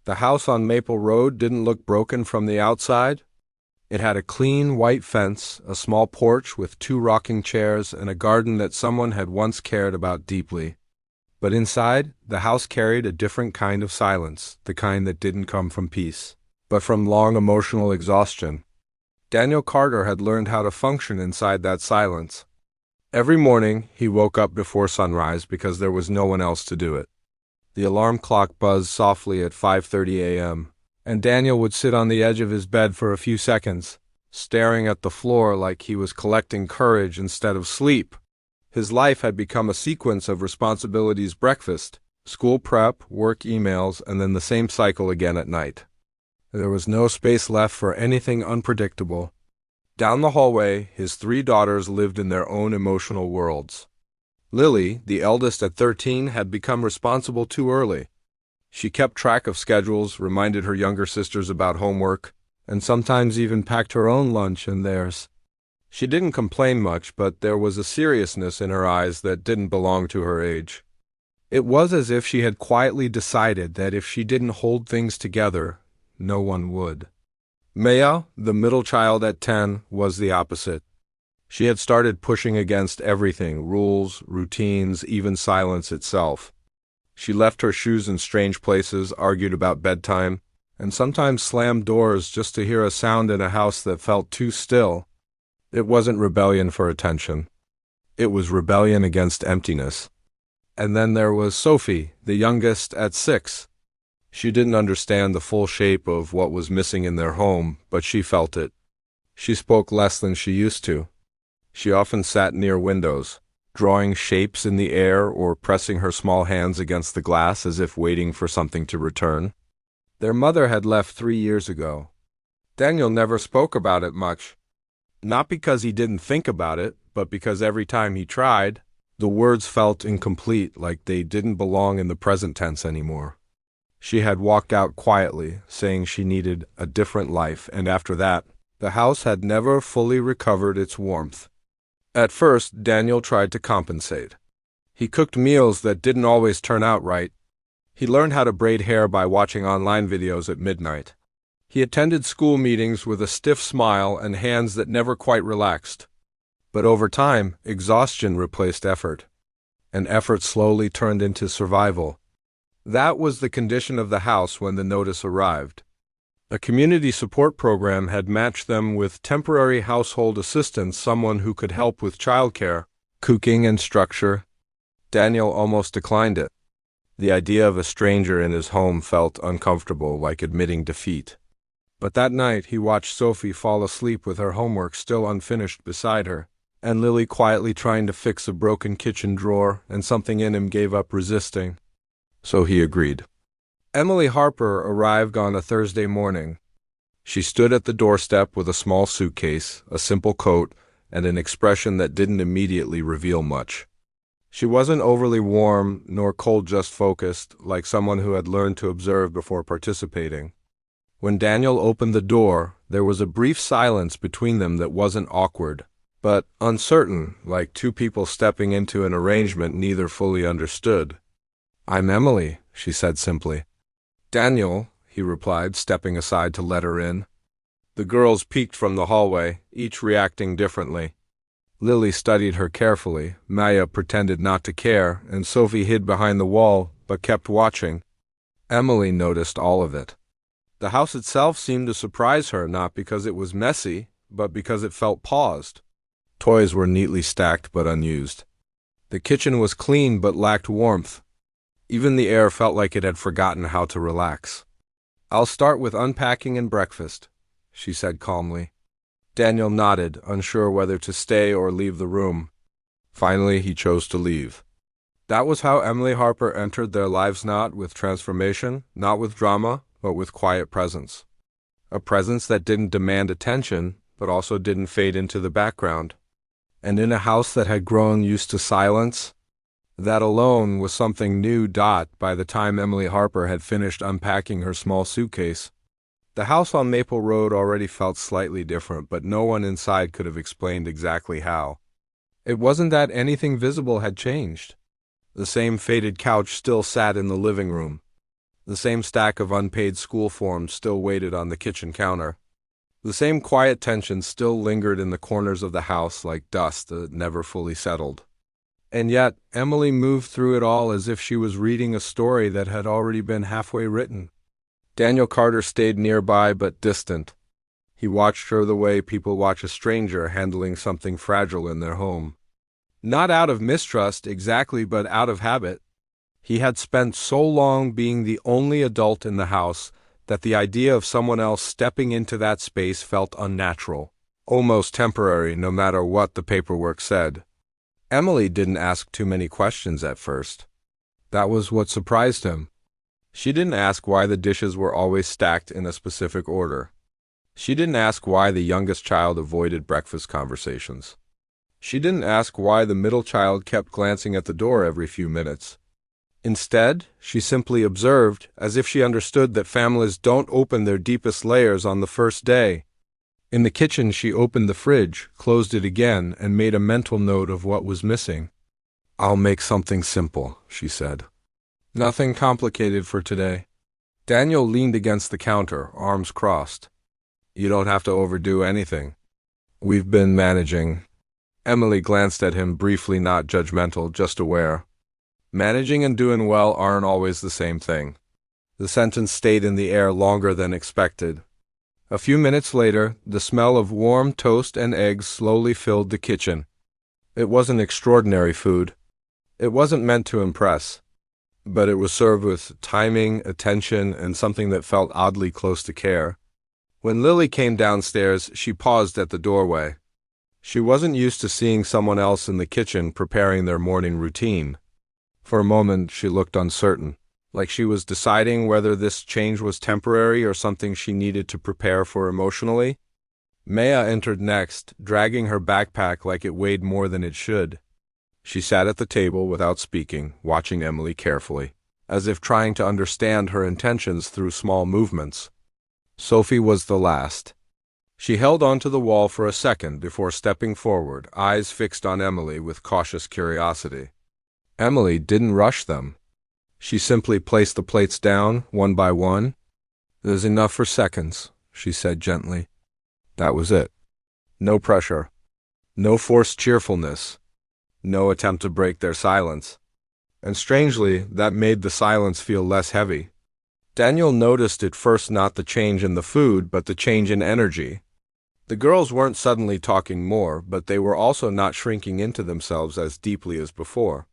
The house on Maple Road didn't look broken from the outside. It had a clean white fence, a small porch with 2 rocking chairs, and a garden that someone had once cared about deeply. But inside, the house carried a different kind of silence, the kind that didn't come from peace, but from long emotional exhaustion. Daniel Carter had learned how to function inside that silence. Every morning, he woke up before sunrise because there was no one else to do it. The alarm clock buzzed softly at 5:30 a.m., and Daniel would sit on the edge of his bed for a few seconds, staring at the floor like he was collecting courage instead of sleep. His life had become a sequence of responsibilities: breakfast, school prep, work emails, and then the same cycle again at night. There was no space left for anything unpredictable. Down the hallway, his 3 daughters lived in their own emotional worlds. Lily, the eldest at 13, had become responsible too early. She kept track of schedules, reminded her younger sisters about homework, and sometimes even packed her own lunch and theirs. She didn't complain much, but there was a seriousness in her eyes that didn't belong to her age. It was as if she had quietly decided that if she didn't hold things together, no one would. Maya, the middle child at 10, was the opposite. She had started pushing against everything: rules, routines, even silence itself. She left her shoes in strange places, argued about bedtime, and sometimes slammed doors just to hear a sound in a house that felt too still. It wasn't rebellion for attention. It was rebellion against emptiness. And then there was Sophie, the youngest at 6. She didn't understand the full shape of what was missing in their home, but she felt it. She spoke less than she used to. She often sat near windows, drawing shapes in the air or pressing her small hands against the glass as if waiting for something to return. Their mother had left 3 years ago. Daniel never spoke about it much. Not because he didn't think about it, but because every time he tried, the words felt incomplete, like they didn't belong in the present tense anymore. She had walked out quietly, saying she needed a different life, and after that, the house had never fully recovered its warmth. At first, Daniel tried to compensate. He cooked meals that didn't always turn out right. He learned how to braid hair by watching online videos at midnight. He attended school meetings with a stiff smile and hands that never quite relaxed. But over time, exhaustion replaced effort, and effort slowly turned into survival. That was the condition of the house when the notice arrived. A community support program had matched them with temporary household assistants, someone who could help with childcare, cooking, and structure. Daniel almost declined it. The idea of a stranger in his home felt uncomfortable, like admitting defeat. But that night he watched Sophie fall asleep with her homework still unfinished beside her, and Lily quietly trying to fix a broken kitchen drawer, and something in him gave up resisting. So he agreed. Emily Harper arrived on a Thursday morning. She stood at the doorstep with a small suitcase, a simple coat, and an expression that didn't immediately reveal much. She wasn't overly warm, nor cold, just focused, like someone who had learned to observe before participating. When Daniel opened the door, there was a brief silence between them that wasn't awkward, but uncertain, like 2 people stepping into an arrangement neither fully understood. "I'm Emily," she said simply. "Daniel," he replied, stepping aside to let her in. The girls peeked from the hallway, each reacting differently. Lily studied her carefully, Maya pretended not to care, and Sophie hid behind the wall, but kept watching. Emily noticed all of it. The house itself seemed to surprise her, not because it was messy, but because it felt paused. Toys were neatly stacked but unused. The kitchen was clean but lacked warmth. Even the air felt like it had forgotten how to relax. "I'll start with unpacking and breakfast," she said calmly. Daniel nodded, unsure whether to stay or leave the room. Finally, he chose to leave. That was how Emily Harper entered their lives, not with transformation, not with drama, but with quiet presence. A presence that didn't demand attention, but also didn't fade into the background. And in a house that had grown used to silence, that alone was something new. By the time Emily Harper had finished unpacking her small suitcase, the house on Maple Road already felt slightly different, but no one inside could have explained exactly how. It wasn't that anything visible had changed. The same faded couch still sat in the living room. The same stack of unpaid school forms still waited on the kitchen counter. The same quiet tension still lingered in the corners of the house like dust that never fully settled. And yet, Emily moved through it all as if she was reading a story that had already been halfway written. Daniel Carter stayed nearby but distant. He watched her the way people watch a stranger handling something fragile in their home. Not out of mistrust exactly, but out of habit. He had spent so long being the only adult in the house that the idea of someone else stepping into that space felt unnatural, almost temporary, no matter what the paperwork said. Emily didn't ask too many questions at first. That was what surprised him. She didn't ask why the dishes were always stacked in a specific order. She didn't ask why the youngest child avoided breakfast conversations. She didn't ask why the middle child kept glancing at the door every few minutes. Instead, she simply observed, as if she understood that families don't open their deepest layers on the first day. In the kitchen, she opened the fridge, closed it again, and made a mental note of what was missing. "I'll make something simple," she said. "Nothing complicated for today." Daniel leaned against the counter, arms crossed. "You don't have to overdo anything. We've been managing." Emily glanced at him briefly, not judgmental, just aware. Managing and doing well aren't always the same thing. The sentence stayed in the air longer than expected. A few minutes later, the smell of warm toast and eggs slowly filled the kitchen. It wasn't extraordinary food. It wasn't meant to impress. But it was served with timing, attention, and something that felt oddly close to care. When Lily came downstairs, she paused at the doorway. She wasn't used to seeing someone else in the kitchen preparing their morning routine. For a moment, she looked uncertain, like she was deciding whether this change was temporary or something she needed to prepare for emotionally. Maya entered next, dragging her backpack like it weighed more than it should. She sat at the table without speaking, watching Emily carefully, as if trying to understand her intentions through small movements. Sophie was the last. She held onto the wall for a second before stepping forward, eyes fixed on Emily with cautious curiosity. Emily didn't rush them. She simply placed the plates down, one by one. "There's enough for seconds," she said gently. That was it. No pressure. No forced cheerfulness. No attempt to break their silence. And strangely, that made the silence feel less heavy. Daniel noticed at first not the change in the food, but the change in energy. The girls weren't suddenly talking more, but they were also not shrinking into themselves as deeply as before.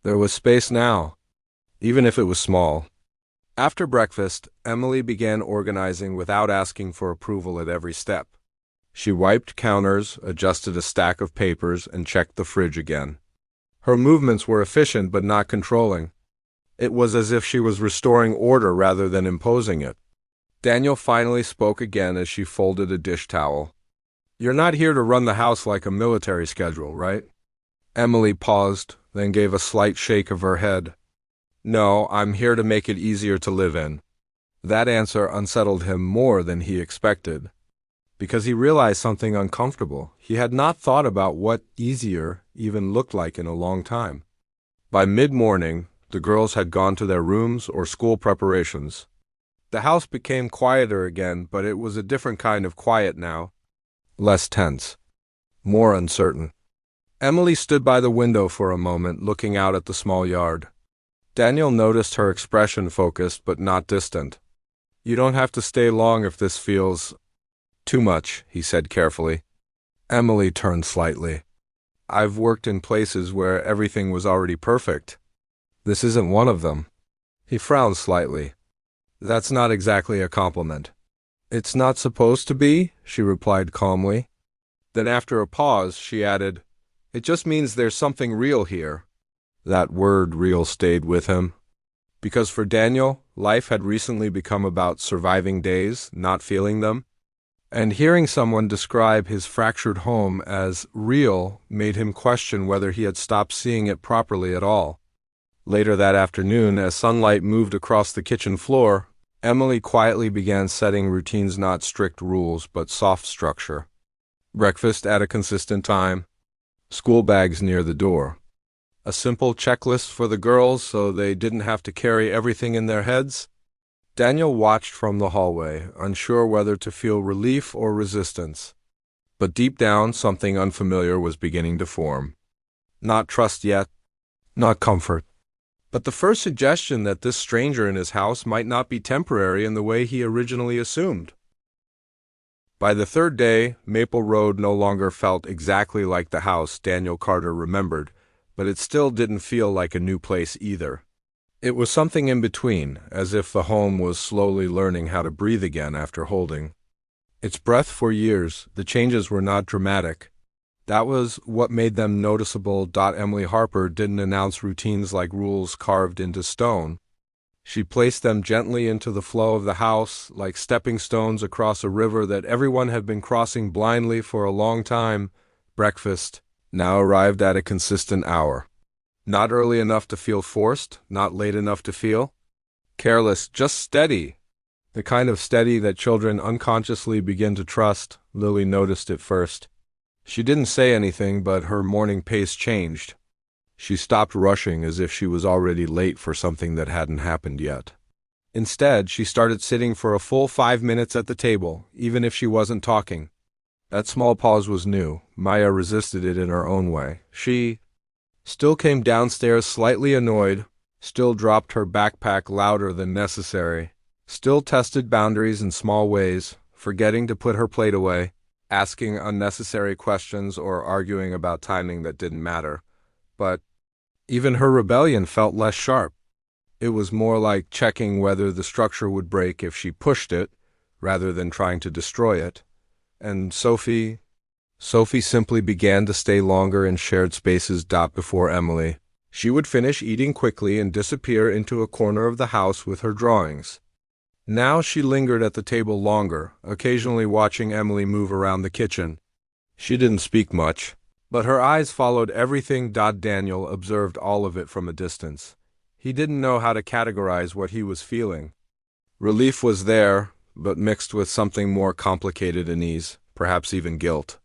There was space now, even if it was small. After breakfast, Emily began organizing without asking for approval at every step. She wiped counters, adjusted a stack of papers, and checked the fridge again. Her movements were efficient but not controlling. It was as if she was restoring order rather than imposing it. Daniel finally spoke again as she folded a dish towel. "You're not here to run the house like a military schedule, right?" Emily paused, then gave a slight shake of her head. "No, I'm here to make it easier to live in." That answer unsettled him more than he expected, because he realized something uncomfortable. He had not thought about what easier even looked like in a long time. By mid-morning, the girls had gone to their rooms or school preparations. The house became quieter again, but it was a different kind of quiet now. Less tense. More uncertain. Emily stood by the window for a moment, looking out at the small yard. Daniel noticed her expression, focused but not distant. "You don't have to stay long if this feels too much," he said carefully. Emily turned slightly. "I've worked in places where everything was already perfect. This isn't one of them." He frowned slightly. "That's not exactly a compliment." "It's not supposed to be," she replied calmly. Then after a pause, she added, "It just means there's something real here." That word real stayed with him. Because for Daniel, life had recently become about surviving days, not feeling them. And hearing someone describe his fractured home as real made him question whether he had stopped seeing it properly at all. Later that afternoon, as sunlight moved across the kitchen floor, Emily quietly began setting routines, not strict rules, but soft structure. Breakfast at a consistent time. School bags near the door. A simple checklist for the girls so they didn't have to carry everything in their heads. Daniel watched from the hallway, unsure whether to feel relief or resistance. But deep down, something unfamiliar was beginning to form. Not trust yet, not comfort, but the first suggestion that this stranger in his house might not be temporary in the way he originally assumed. By the third day, Maple Road no longer felt exactly like the house Daniel Carter remembered, but it still didn't feel like a new place either. It was something in between, as if the home was slowly learning how to breathe again after holding its breath for years. The changes were not dramatic. That was what made them noticeable. Emily Harper didn't announce routines like rules carved into stone. She placed them gently into the flow of the house, like stepping stones across a river that everyone had been crossing blindly for a long time. Breakfast now arrived at a consistent hour. Not early enough to feel forced, not late enough to feel careless, just steady. The kind of steady that children unconsciously begin to trust. Lily noticed it first. She didn't say anything, but her morning pace changed. She stopped rushing as if she was already late for something that hadn't happened yet. Instead, she started sitting for a full 5 minutes at the table, even if she wasn't talking. That small pause was new. Maya resisted it in her own way. She still came downstairs slightly annoyed, still dropped her backpack louder than necessary, still tested boundaries in small ways, forgetting to put her plate away, asking unnecessary questions or arguing about timing that didn't matter. But even her rebellion felt less sharp. It was more like checking whether the structure would break if she pushed it, rather than trying to destroy it. And Sophie simply began to stay longer in shared spaces. Before Emily. She would finish eating quickly and disappear into a corner of the house with her drawings. Now she lingered at the table longer, occasionally watching Emily move around the kitchen. She didn't speak much, but her eyes followed everything. Daniel observed all of it from a distance. He didn't know how to categorize what he was feeling. Relief was there, but mixed with something more complicated: unease, perhaps even guilt.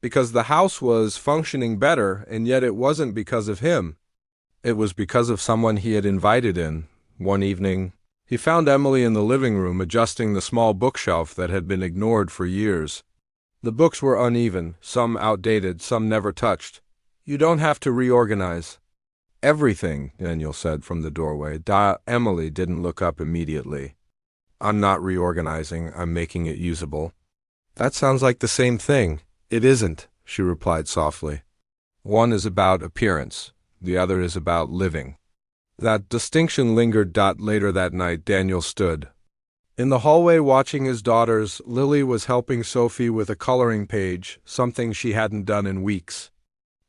Because the house was functioning better, and yet it wasn't because of him. It was because of someone he had invited in. One evening, he found Emily in the living room adjusting the small bookshelf that had been ignored for years. The books were uneven, some outdated, some never touched. "You don't have to reorganize everything," Daniel said from the doorway. Emily didn't look up immediately. "I'm not reorganizing, I'm making it usable." "That sounds like the same thing." "It isn't," she replied softly. "One is about appearance, the other is about living." That distinction lingered. Later that night, Daniel stood in the hallway watching his daughters. Lily was helping Sophie with a coloring page, something she hadn't done in weeks.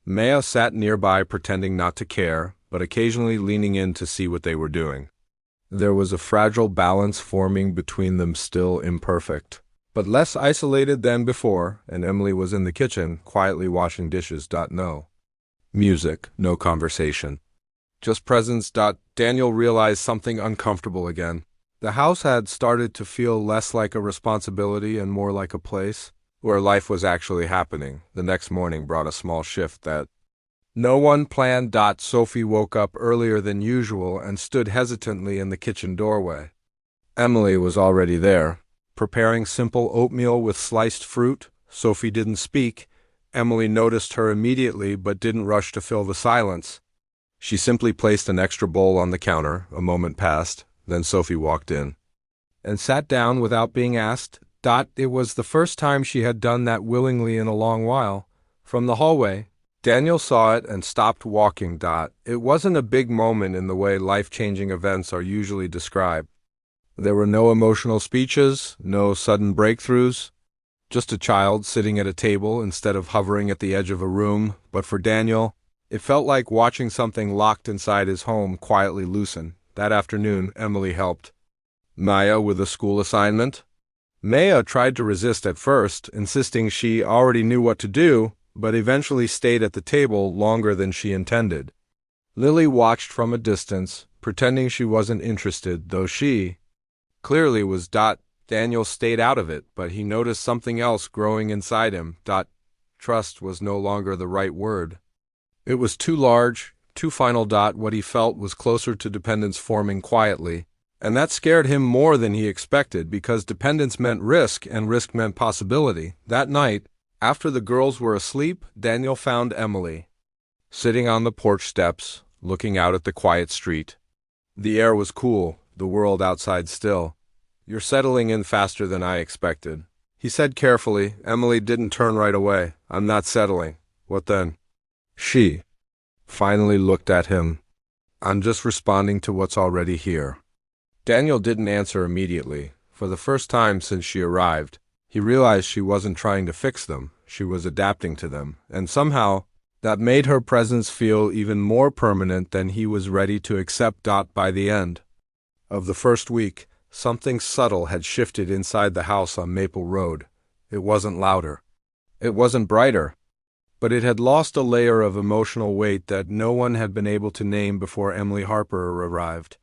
Maya sat nearby pretending not to care, but occasionally leaning in to see what they were doing. There was a fragile balance forming between them, still imperfect, but less isolated than before, and Emily was in the kitchen, quietly washing dishes. No music, no conversation. Just presence. Daniel realized something uncomfortable again. The house had started to feel less like a responsibility and more like a place where life was actually happening. The next morning brought a small shift that no one planned. Sophie woke up earlier than usual and stood hesitantly in the kitchen doorway. Emily was already there, preparing simple oatmeal with sliced fruit. Sophie didn't speak. Emily noticed her immediately but didn't rush to fill the silence. She simply placed an extra bowl on the counter. A moment passed, then Sophie walked in and sat down without being asked. It was the first time she had done that willingly in a long while. From the hallway, Daniel saw it and stopped walking. It wasn't a big moment in the way life-changing events are usually described. There were no emotional speeches, no sudden breakthroughs, just a child sitting at a table instead of hovering at the edge of a room. But for Daniel, it felt like watching something locked inside his home quietly loosen. That afternoon, Emily helped Maya with a school assignment. Maya tried to resist at first, insisting she already knew what to do, but eventually stayed at the table longer than she intended. Lily watched from a distance, pretending she wasn't interested, though she clearly was. Daniel stayed out of it, but he noticed something else growing inside him. Trust was no longer the right word. It was too large, too final. What he felt was closer to dependence forming quietly. And that scared him more than he expected because dependence meant risk and risk meant possibility. That night, after the girls were asleep, Daniel found Emily sitting on the porch steps, looking out at the quiet street. The air was cool, the world outside still. "You're settling in faster than I expected," he said carefully. Emily didn't turn right away. "I'm not settling." "What then?" She finally looked at him. "I'm just responding to what's already here." Daniel didn't answer immediately. For the first time since she arrived, he realized she wasn't trying to fix them, she was adapting to them, and somehow that made her presence feel even more permanent than he was ready to accept. By the end of the first week, something subtle had shifted inside the house on Maple Road. It wasn't louder. It wasn't brighter. But it had lost a layer of emotional weight that no one had been able to name before Emily Harper arrived.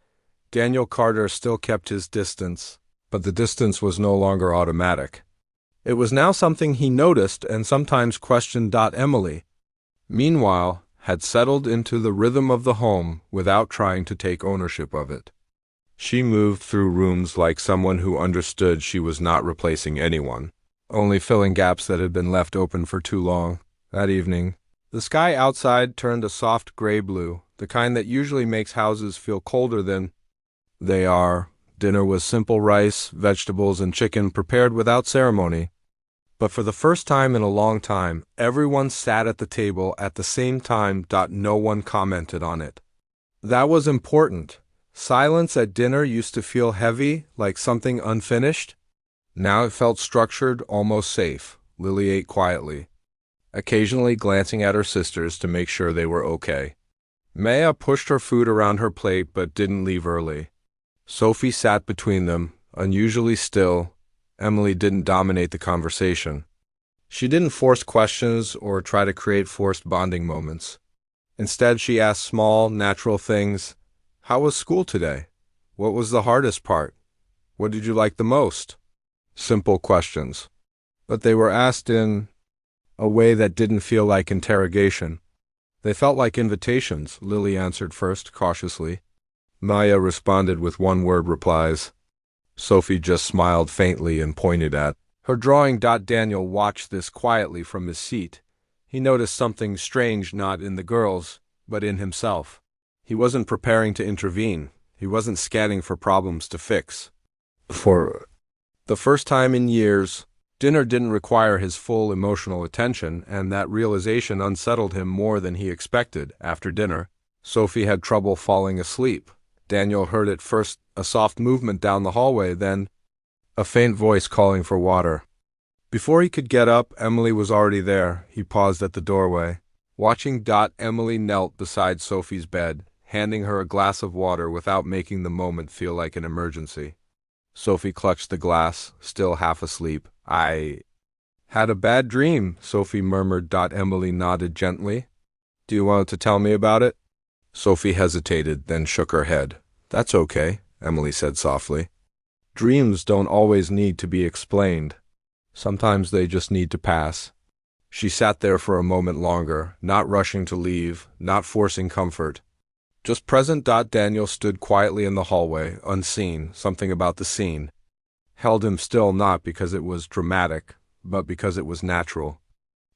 Daniel Carter still kept his distance, but the distance was no longer automatic. It was now something he noticed and sometimes questioned. Emily, meanwhile, had settled into the rhythm of the home without trying to take ownership of it. She moved through rooms like someone who understood she was not replacing anyone, only filling gaps that had been left open for too long. That evening, the sky outside turned a soft gray-blue, the kind that usually makes houses feel colder than they are. Dinner was simple rice, vegetables, and chicken prepared without ceremony. But for the first time in a long time, everyone sat at the table at the same time. No one commented on it. That was important. Silence at dinner used to feel heavy, like something unfinished. Now it felt structured, almost safe. Lily ate quietly, occasionally glancing at her sisters to make sure they were okay. Maya pushed her food around her plate but didn't leave early. Sophie sat between them, unusually still. Emily didn't dominate the conversation. She didn't force questions or try to create forced bonding moments. Instead, she asked small, natural things. "How was school today? What was the hardest part? What did you like the most?" Simple questions. But they were asked in a way that didn't feel like interrogation. They felt like invitations. Lily answered first, cautiously. Maya responded with one-word replies. Sophie just smiled faintly and pointed at her drawing. Daniel watched this quietly from his seat. He noticed something strange not in the girls, but in himself. He wasn't preparing to intervene. He wasn't scanning for problems to fix. For the first time in years, dinner didn't require his full emotional attention, and that realization unsettled him more than he expected. After dinner, Sophie had trouble falling asleep. Daniel heard at first a soft movement down the hallway, then a faint voice calling for water. Before he could get up, Emily was already there. He paused at the doorway, watching. Emily knelt beside Sophie's bed, handing her a glass of water without making the moment feel like an emergency. Sophie clutched the glass, still half asleep. "I had a bad dream," Sophie murmured. Emily nodded gently. "Do you want to tell me about it?" Sophie hesitated, then shook her head. "That's okay," Emily said softly. "Dreams don't always need to be explained. Sometimes they just need to pass." She sat there for a moment longer, not rushing to leave, not forcing comfort. Just present. Daniel stood quietly in the hallway, unseen. Something about the scene held him still, not because it was dramatic, but because it was natural.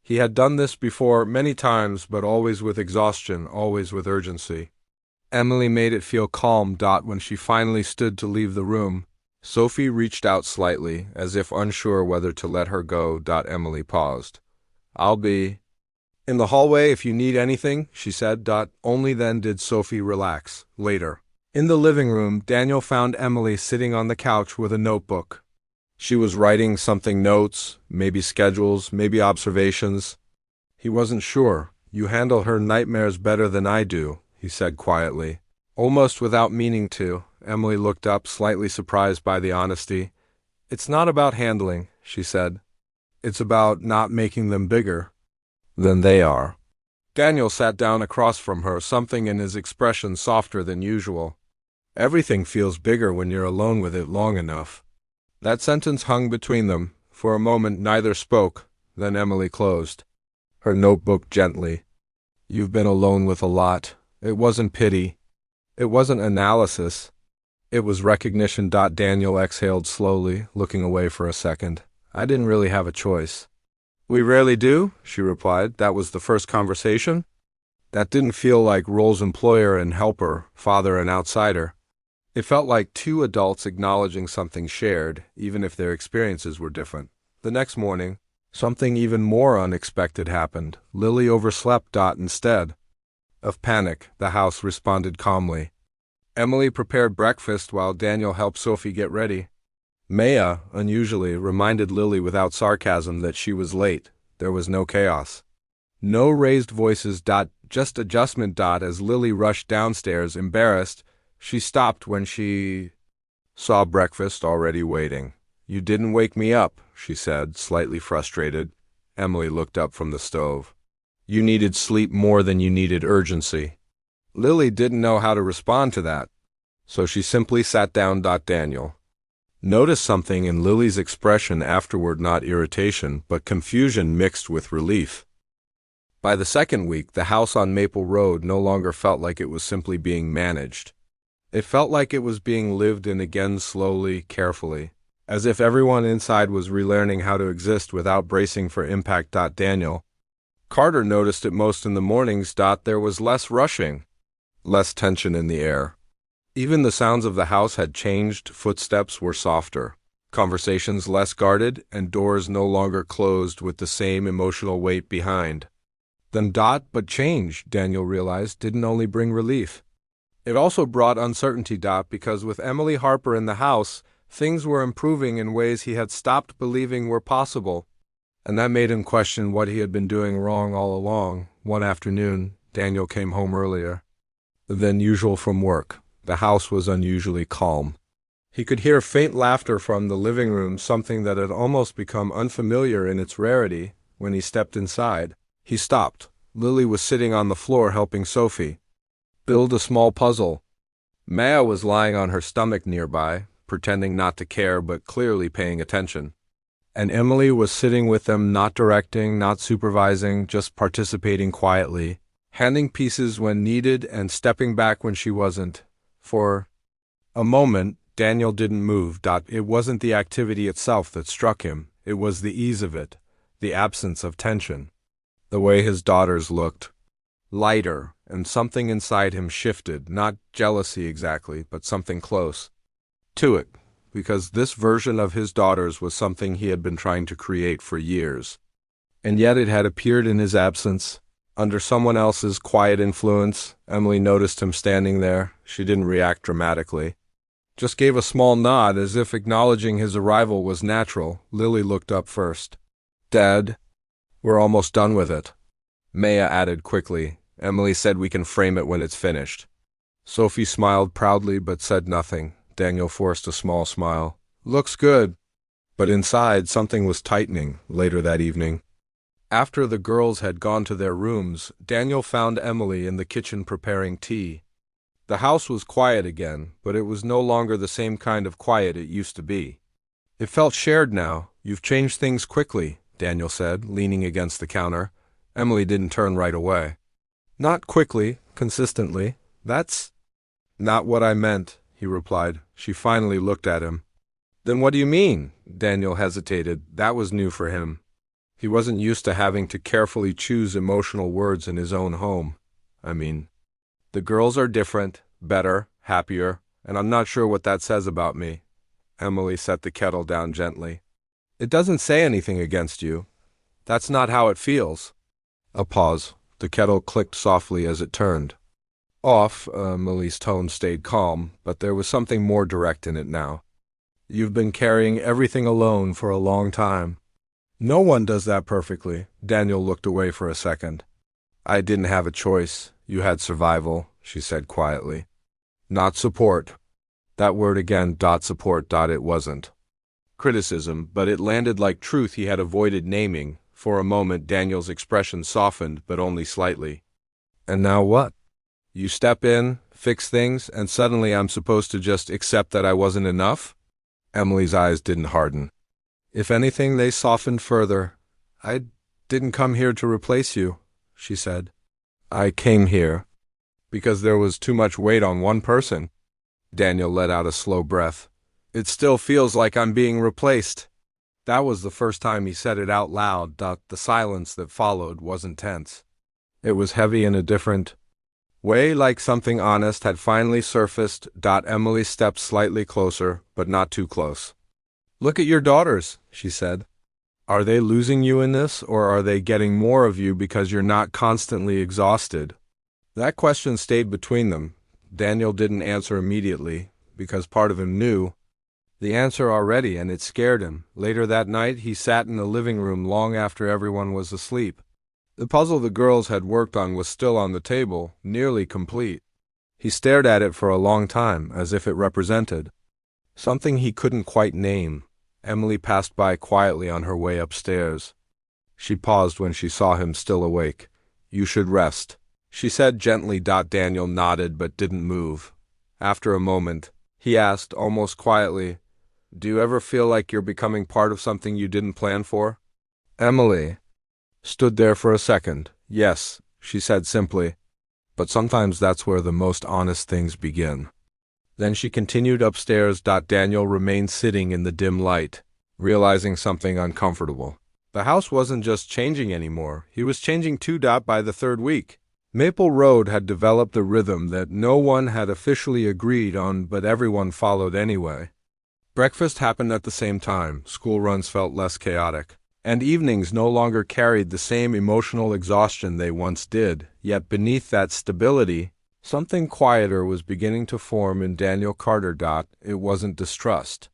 He had done this before many times, but always with exhaustion, always with urgency. Emily made it feel calm. When she finally stood to leave the room, Sophie reached out slightly, as if unsure whether to let her go. Emily paused. "I'll be in the hallway if you need anything," she said. Only then did Sophie relax. Later, in the living room, Daniel found Emily sitting on the couch with a notebook. She was writing something, notes, maybe schedules, maybe observations. He wasn't sure. "You handle her nightmares better than I do," he said quietly, almost without meaning to. Emily looked up, slightly surprised by the honesty. "It's not about handling," she said. "It's about not making them bigger than they are." Daniel sat down across from her, something in his expression softer than usual. "Everything feels bigger when you're alone with it long enough." That sentence hung between them. For a moment neither spoke, then Emily closed her notebook gently. "You've been alone with a lot." It wasn't pity. It wasn't analysis. It was recognition. Daniel exhaled slowly, looking away for a second. I didn't really have a choice. We rarely do, she replied. That was the first conversation. That didn't feel like roles employer and helper, father and outsider. It felt like two adults acknowledging something shared, even if their experiences were different. The next morning, something even more unexpected happened. Lily overslept. Instead of panic, the house responded calmly. Emily prepared breakfast while Daniel helped Sophie get ready. Maya, unusually, reminded Lily without sarcasm that she was late. There was no chaos. No raised voices. Just adjustment. As Lily rushed downstairs, embarrassed, she stopped when she saw breakfast already waiting. You didn't wake me up, she said, slightly frustrated. Emily looked up from the stove. You needed sleep more than you needed urgency. Lily didn't know how to respond to that, so she simply sat down. Daniel noticed something in Lily's expression afterward, not irritation, but confusion mixed with relief. By the second week, the house on Maple Road no longer felt like it was simply being managed. It felt like it was being lived in again, slowly, carefully, as if everyone inside was relearning how to exist without bracing for impact. Daniel Carter noticed it most in the mornings. There was less rushing, less tension in the air. Even the sounds of the house had changed. Footsteps were softer, conversations less guarded, and doors no longer closed with the same emotional weight behind. Then but change, Daniel realized, didn't only bring relief. It also brought uncertainty. Because with Emily Harper in the house, things were improving in ways he had stopped believing were possible, and that made him question what he had been doing wrong all along. One afternoon, Daniel came home earlier than usual from work. The house was unusually calm. He could hear faint laughter from the living room, something that had almost become unfamiliar in its rarity. When he stepped inside, he stopped. Lily was sitting on the floor helping Sophie build a small puzzle. Maya was lying on her stomach nearby, pretending not to care but clearly paying attention. And Emily was sitting with them, not directing, not supervising, just participating quietly, handing pieces when needed and stepping back when she wasn't. For a moment, Daniel didn't move. It wasn't the activity itself that struck him. It was the ease of it, the absence of tension. The way his daughters looked, lighter, and something inside him shifted, not jealousy exactly, but something close to it, because this version of his daughters was something he had been trying to create for years. And yet it had appeared in his absence, under someone else's quiet influence. Emily noticed him standing there. She didn't react dramatically, just gave a small nod as if acknowledging his arrival was natural. Lily looked up first. Dad, we're almost done with it, Maya added quickly. Emily said we can frame it when it's finished. Sophie smiled proudly but said nothing. Daniel forced a small smile. Looks good. But inside, something was tightening. Later that evening, after the girls had gone to their rooms, Daniel found Emily in the kitchen preparing tea. The house was quiet again, but it was no longer the same kind of quiet it used to be. It felt shared now. You've changed things quickly, Daniel said, leaning against the counter. Emily didn't turn right away. Not quickly, consistently. That's not what I meant, he replied. She finally looked at him. Then what do you mean? Daniel hesitated. That was new for him. He wasn't used to having to carefully choose emotional words in his own home. The girls are different, better, happier, and I'm not sure what that says about me. Emily set the kettle down gently. It doesn't say anything against you. That's not how it feels. A pause. The kettle clicked softly as it turned off. Emily's tone stayed calm, but there was something more direct in it now. You've been carrying everything alone for a long time. No one does that perfectly. Daniel looked away for a second. I didn't have a choice. You had survival, she said quietly. Not support. That word again. Support. It wasn't criticism, but it landed like truth he had avoided naming. For a moment, Daniel's expression softened, but only slightly. And now what? You step in, fix things, and suddenly I'm supposed to just accept that I wasn't enough? Emily's eyes didn't harden. If anything, they softened further. I didn't come here to replace you, she said. I came here because there was too much weight on one person. Daniel let out a slow breath. It still feels like I'm being replaced. That was the first time he said it out loud. The silence that followed wasn't tense. It was heavy in a different way, like something honest had finally surfaced. Emily stepped slightly closer, but not too close. Look at your daughters, she said. Are they losing you in this, or are they getting more of you because you're not constantly exhausted? That question stayed between them. Daniel didn't answer immediately, because part of him knew the answer already, and it scared him. Later that night, he sat in the living room long after everyone was asleep. The puzzle the girls had worked on was still on the table, nearly complete. He stared at it for a long time, as if it represented something he couldn't quite name. Emily passed by quietly on her way upstairs. She paused when she saw him still awake. You should rest, she said gently. Daniel nodded but didn't move. After a moment, he asked, almost quietly, do you ever feel like you're becoming part of something you didn't plan for? Emily stood there for a second. Yes, she said simply, but sometimes that's where the most honest things begin. Then she continued upstairs. Daniel remained sitting in the dim light, realizing something uncomfortable. The house wasn't just changing anymore, he was changing too. By the third week, Maple Road had developed a rhythm that no one had officially agreed on, but everyone followed anyway. Breakfast happened at the same time, school runs felt less chaotic, and evenings no longer carried the same emotional exhaustion they once did. Yet beneath that stability, something quieter was beginning to form in Daniel Carter. It wasn't distrust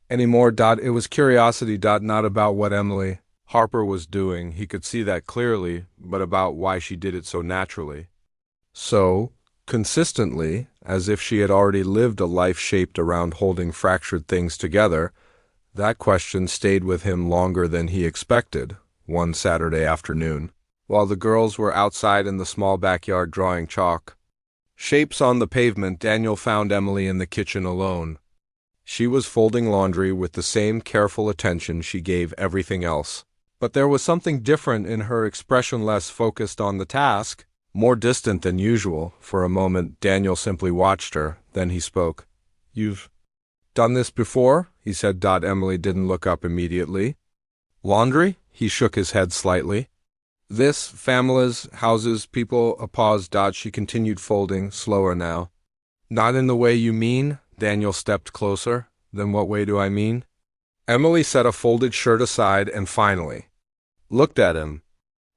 anymore. It was curiosity. Not about what Emily Harper was doing, he could see that clearly, but about why she did it so naturally, so consistently, as if she had already lived a life shaped around holding fractured things together. That question stayed with him longer than he expected. One Saturday afternoon, while the girls were outside in the small backyard drawing chalk shapes on the pavement, Daniel found Emily in the kitchen alone. She was folding laundry with the same careful attention she gave everything else. But there was something different in her expression, less focused on the task, more distant than usual. For a moment, Daniel simply watched her. Then he spoke. You've done this before? He said. Emily didn't look up immediately. Laundry? He shook his head slightly. This, families, houses, people. A pause. She continued, folding, slower now. Not in the way you mean? Daniel stepped closer. Then what way do I mean? Emily set a folded shirt aside and finally looked at him.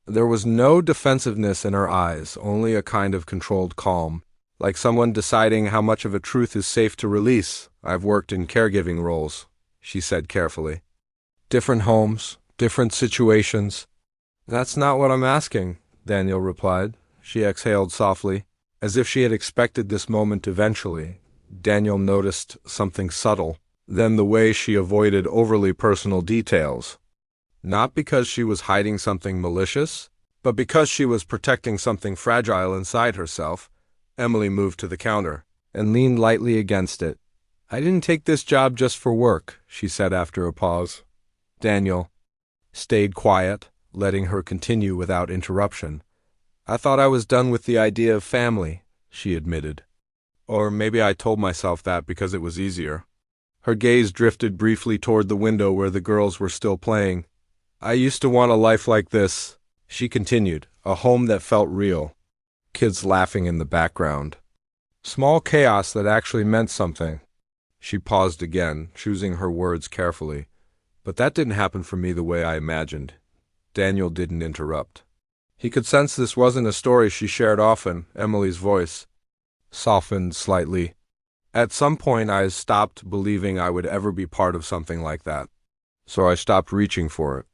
There was no defensiveness in her eyes, only a kind of controlled calm, like someone deciding how much of a truth is safe to release. I've worked in caregiving roles, she said carefully. Different homes, different situations. That's not what I'm asking, Daniel replied. She exhaled softly, as if she had expected this moment eventually. Daniel noticed something subtle, then the way she avoided overly personal details. Not because she was hiding something malicious, but because she was protecting something fragile inside herself. Emily moved to the counter and leaned lightly against it. I didn't take this job just for work, she said after a pause. Daniel stayed quiet, letting her continue without interruption. I thought I was done with the idea of family, she admitted. Or maybe I told myself that because it was easier. Her gaze drifted briefly toward the window where the girls were still playing. I used to want a life like this, she continued, a home that felt real. Kids laughing in the background. Small chaos that actually meant something. She paused again, choosing her words carefully. But that didn't happen for me the way I imagined. Daniel didn't interrupt. He could sense this wasn't a story she shared often. Emily's voice softened slightly. At some point I stopped believing I would ever be part of something like that. So I stopped reaching for it.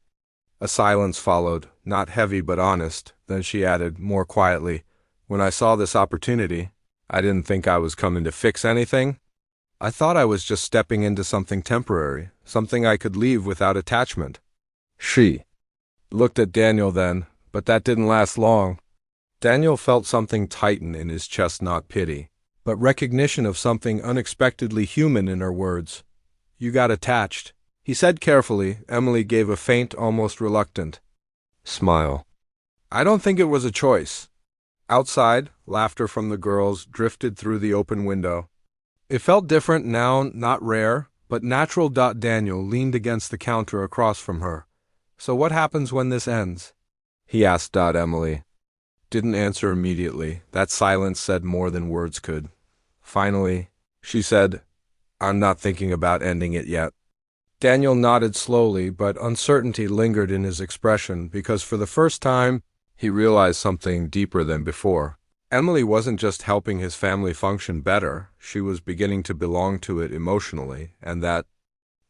A silence followed, not heavy but honest. Then she added, more quietly, when I saw this opportunity, I didn't think I was coming to fix anything. I thought I was just stepping into something temporary, something I could leave without attachment. She looked at Daniel then, but that didn't last long. Daniel felt something tighten in his chest, not pity, but recognition of something unexpectedly human in her words. You got attached, he said carefully. Emily gave a faint, almost reluctant smile. I don't think it was a choice. Outside, laughter from the girls drifted through the open window. It felt different now, not rare, but natural. Daniel leaned against the counter across from her. So what happens when this ends? He asked. Emily didn't answer immediately. That silence said more than words could. Finally, she said, I'm not thinking about ending it yet. Daniel nodded slowly, but uncertainty lingered in his expression because for the first time, he realized something deeper than before. Emily wasn't just helping his family function better, she was beginning to belong to it emotionally, and that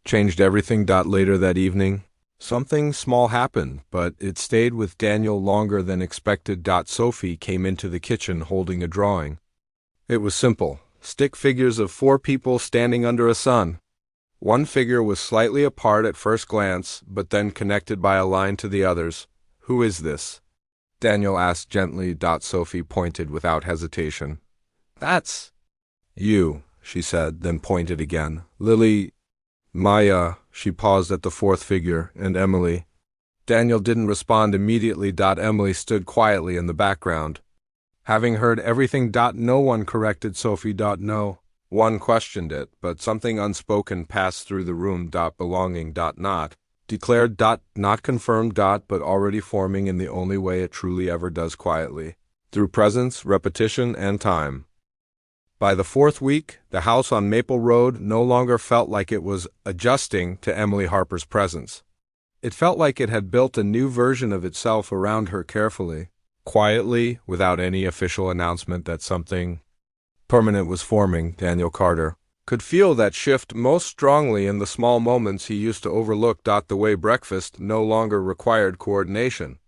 changed everything. Later that evening, something small happened, but it stayed with Daniel longer than expected. Sophie came into the kitchen holding a drawing. It was simple, stick figures of 4 people standing under a sun. One figure was slightly apart at first glance, but then connected by a line to the others. Who is this? Daniel asked gently. Sophie pointed without hesitation. That's you, she said, then pointed again. Lily, Maya, she paused at the 4th figure, and Emily. Daniel didn't respond immediately. Emily stood quietly in the background. Having heard everything. No one corrected Sophie. No one questioned it, but something unspoken passed through the room. Belonging. Not declared. Not confirmed. But already forming in the only way it truly ever does, quietly, through presence, repetition, and time. By the 4th week, the house on Maple Road no longer felt like it was adjusting to Emily Harper's presence. It felt like it had built a new version of itself around her carefully, quietly, without any official announcement that something permanent was forming. Daniel Carter could feel that shift most strongly in the small moments he used to overlook. The way breakfast no longer required coordination.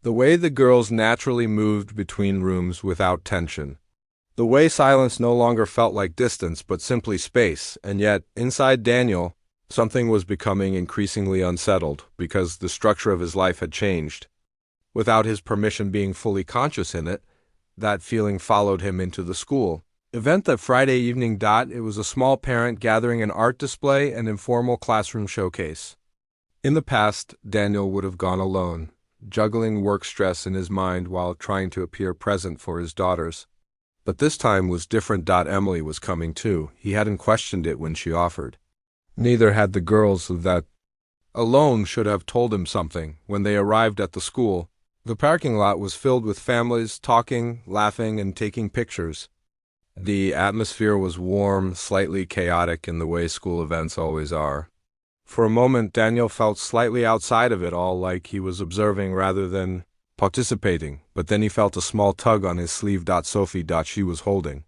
The way the girls naturally moved between rooms without tension. The way silence no longer felt like distance but simply space, and yet, inside Daniel, something was becoming increasingly unsettled because the structure of his life had changed. Without his permission being fully conscious in it, that feeling followed him into the school event that Friday evening. It was a small parent gathering, an art display, and informal classroom showcase. In the past, Daniel would have gone alone, juggling work stress in his mind while trying to appear present for his daughters. But this time was different. Emily was coming too. He hadn't questioned it when she offered. Neither had the girls. That alone should have told him something. When they arrived at the school, the parking lot was filled with families talking, laughing, and taking pictures. The atmosphere was warm, slightly chaotic in the way school events always are. For a moment, Daniel felt slightly outside of it all, like he was observing rather than participating, but then he felt a small tug on his sleeve. Sophie. She was holding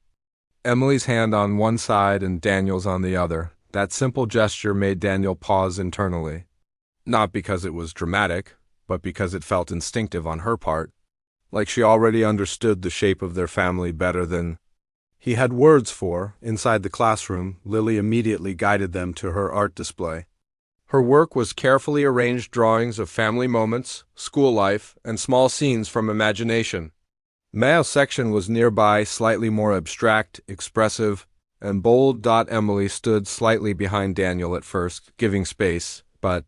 Emily's hand on one side and Daniel's on the other. That simple gesture made Daniel pause internally. Not because it was dramatic, but because it felt instinctive on her part, like she already understood the shape of their family better than he had words for. Inside the classroom, Lily immediately guided them to her art display. Her work was carefully arranged drawings of family moments, school life, and small scenes from imagination. Maya's section was nearby, slightly more abstract, expressive, and bold. Emily stood slightly behind Daniel at first, giving space, but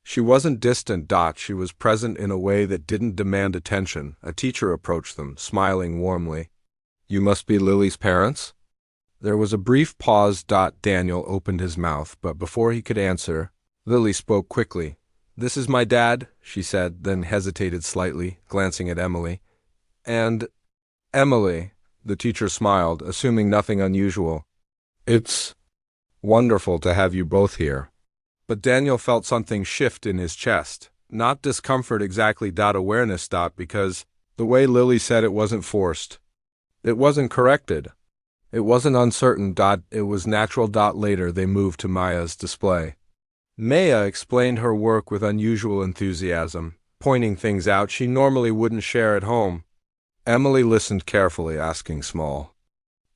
she wasn't distant. She was present in a way that didn't demand attention. A teacher approached them, smiling warmly. You must be Lily's parents? There was a brief pause. Daniel opened his mouth, but before he could answer, Lily spoke quickly. This is my dad, she said, then hesitated slightly, glancing at Emily. And Emily, the teacher smiled, assuming nothing unusual. It's wonderful to have you both here. But Daniel felt something shift in his chest. Not discomfort exactly. Awareness. Because the way Lily said it wasn't forced. It wasn't corrected. It wasn't uncertain. It was natural. Later they moved to Maya's display. Maya explained her work with unusual enthusiasm, pointing things out she normally wouldn't share at home. Emily listened carefully, asking small,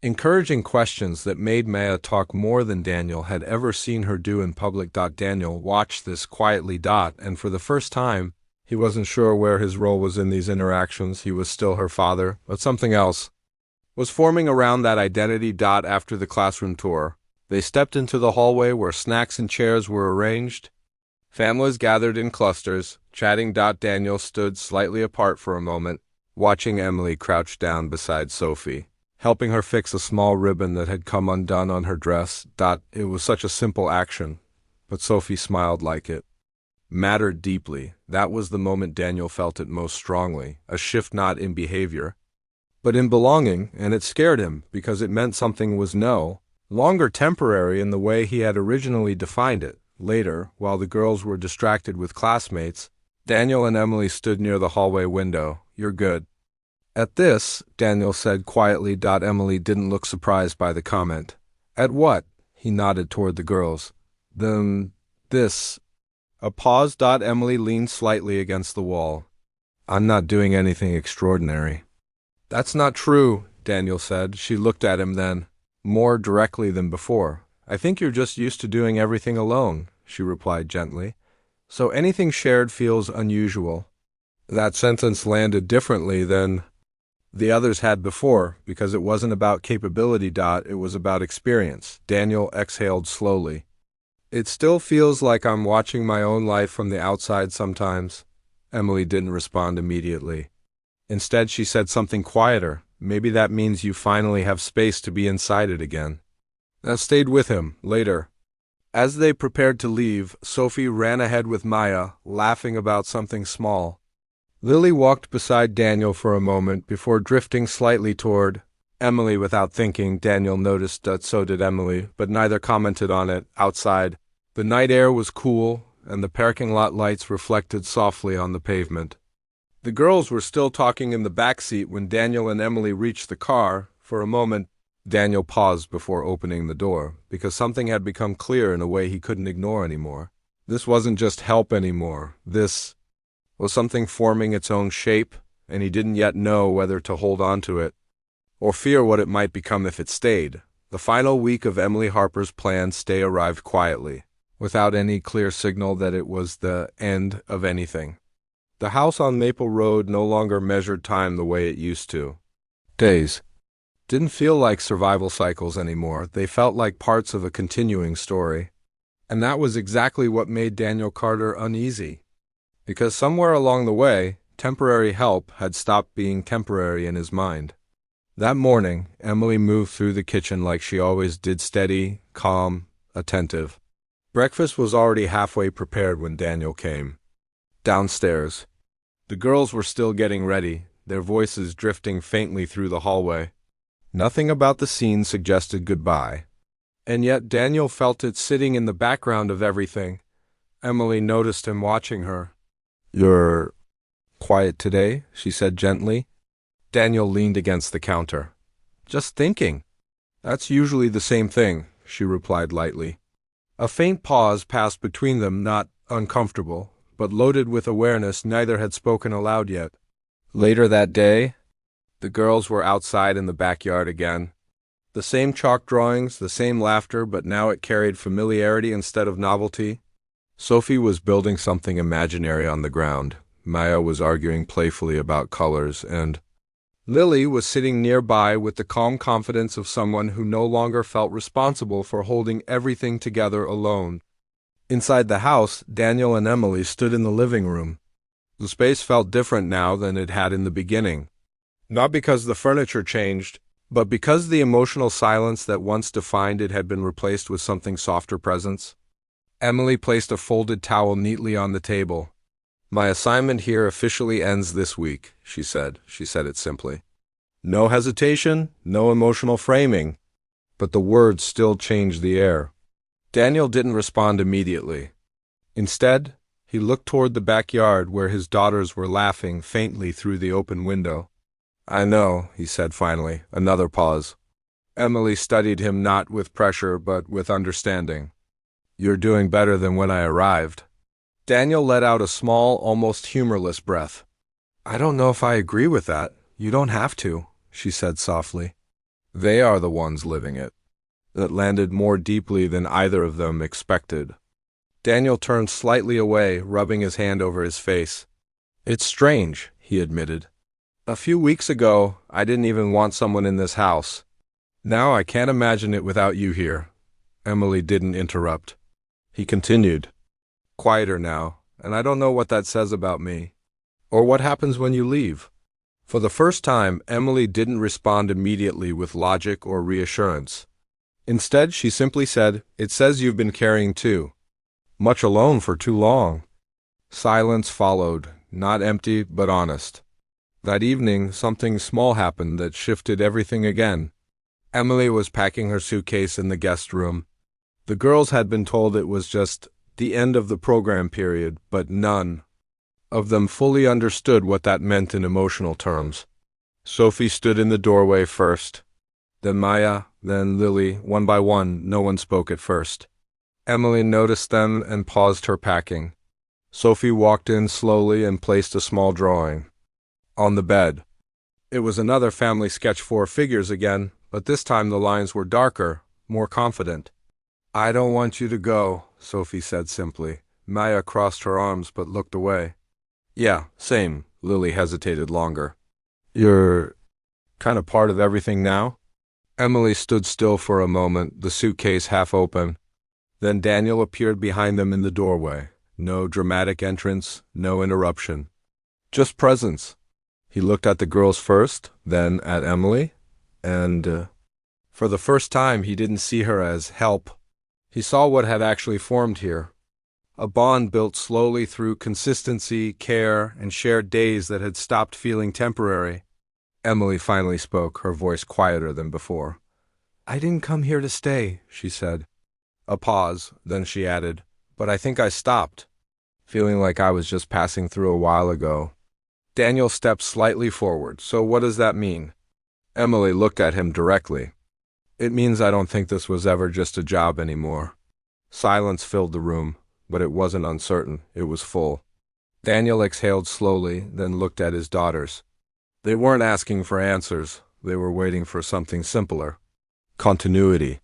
encouraging questions that made Maya talk more than Daniel had ever seen her do in public. Daniel watched this quietly. And for the first time, he wasn't sure where his role was in these interactions. He was still her father, but something else was forming around that identity. After the classroom tour, they stepped into the hallway where snacks and chairs were arranged. Families gathered in clusters, chatting. Daniel stood slightly apart for a moment, watching Emily crouch down beside Sophie. helping her fix a small ribbon that had come undone on her dress. It was such a simple action, but Sophie smiled like it mattered deeply. That was the moment Daniel felt it most strongly, a shift not in behavior, but in belonging, and it scared him because it meant something was no longer temporary in the way he had originally defined it. Later, while the girls were distracted with classmates, Daniel and Emily stood near the hallway window. "You're good." At this, Daniel said quietly. Emily didn't look surprised by the comment. "At what?" He nodded toward the girls. This. A pause. Emily leaned slightly against the wall. "I'm not doing anything extraordinary." "That's not true," Daniel said. She looked at him then, more directly than before. "I think you're just used to doing everything alone," she replied gently. "So anything shared feels unusual." That sentence landed differently than the others had before, because it wasn't about capability. It was about experience. Daniel exhaled slowly. "It still feels like I'm watching my own life from the outside sometimes." Emily didn't respond immediately. Instead, she said something quieter. "Maybe that means you finally have space to be inside it again." That stayed with him. Later, as they prepared to leave, Sophie ran ahead with Maya, laughing about something small. Lily walked beside Daniel for a moment before drifting slightly toward Emily without thinking. Daniel noticed that so did Emily, but neither commented on it. Outside, the night air was cool, and the parking lot lights reflected softly on the pavement. The girls were still talking in the back seat when Daniel and Emily reached the car. For a moment, Daniel paused before opening the door, because something had become clear in a way he couldn't ignore anymore. This wasn't just help anymore. This was something forming its own shape, and he didn't yet know whether to hold on to it or fear what it might become if it stayed. The final week of Emily Harper's planned stay arrived quietly, without any clear signal that it was the end of anything. The house on Maple Road no longer measured time the way it used to. Days didn't feel like survival cycles anymore. They felt like parts of a continuing story. And that was exactly what made Daniel Carter uneasy. Because somewhere along the way, temporary help had stopped being temporary in his mind. That morning, Emily moved through the kitchen like she always did, steady, calm, attentive. Breakfast was already halfway prepared when Daniel came. Downstairs, the girls were still getting ready, their voices drifting faintly through the hallway. Nothing about the scene suggested goodbye. And yet Daniel felt it sitting in the background of everything. Emily noticed him watching her. "You're quiet today," she said gently. Daniel leaned against the counter. "Just thinking." "That's usually the same thing," she replied lightly. A faint pause passed between them, not uncomfortable, but loaded with awareness. Neither had spoken aloud yet. Later that day, the girls were outside in the backyard again. The same chalk drawings, the same laughter, but now it carried familiarity instead of novelty. Sophie was building something imaginary on the ground. Maya was arguing playfully about colors, and Lily was sitting nearby with the calm confidence of someone who no longer felt responsible for holding everything together alone. Inside the house, Daniel and Emily stood in the living room. The space felt different now than it had in the beginning. Not because the furniture changed, but because the emotional silence that once defined it had been replaced with something softer presence. Emily placed a folded towel neatly on the table. "My assignment here officially ends this week," she said. She said it simply. No hesitation, no emotional framing, but the words still changed the air. Daniel didn't respond immediately. Instead, he looked toward the backyard where his daughters were laughing faintly through the open window. "I know," he said finally. Another pause. Emily studied him not with pressure but with understanding. "You're doing better than when I arrived." Daniel let out a small, almost humorless breath. "I don't know if I agree with that. You don't have to," she said softly. "They are the ones living it." That landed more deeply than either of them expected. Daniel turned slightly away, rubbing his hand over his face. "It's strange," he admitted. "A few weeks ago, I didn't even want someone in this house. Now I can't imagine it without you here." Emily didn't interrupt. He continued, quieter now, "And I don't know what that says about me. Or what happens when you leave." For the first time, Emily didn't respond immediately with logic or reassurance. Instead, she simply said, "It says you've been carrying too much alone for too long." Silence followed, not empty but honest. That evening, something small happened that shifted everything again. Emily was packing her suitcase in the guest room. The girls had been told it was just the end of the program period, but none of them fully understood what that meant in emotional terms. Sophie stood in the doorway first, then Maya, then Lily. One by one, no one spoke at first. Emily noticed them and paused her packing. Sophie walked in slowly and placed a small drawing on the bed. It was another family sketch, 4 figures again, but this time the lines were darker, more confident. "I don't want you to go," Sophie said simply. Maya crossed her arms but looked away. "Yeah, same." Lily hesitated longer. "You're kind of part of everything now?" Emily stood still for a moment, the suitcase half open. Then Daniel appeared behind them in the doorway. No dramatic entrance, no interruption. Just presence. He looked at the girls first, then at Emily, and for the first time he didn't see her as help. He saw what had actually formed here. A bond built slowly through consistency, care, and shared days that had stopped feeling temporary. Emily finally spoke, her voice quieter than before. "I didn't come here to stay," she said. A pause, then she added, "But I think I stopped, feeling like I was just passing through a while ago." Daniel stepped slightly forward. "So what does that mean?" Emily looked at him directly. "It means I don't think this was ever just a job anymore." Silence filled the room, but it wasn't uncertain, it was full. Daniel exhaled slowly, then looked at his daughters. They weren't asking for answers, they were waiting for something simpler. Continuity.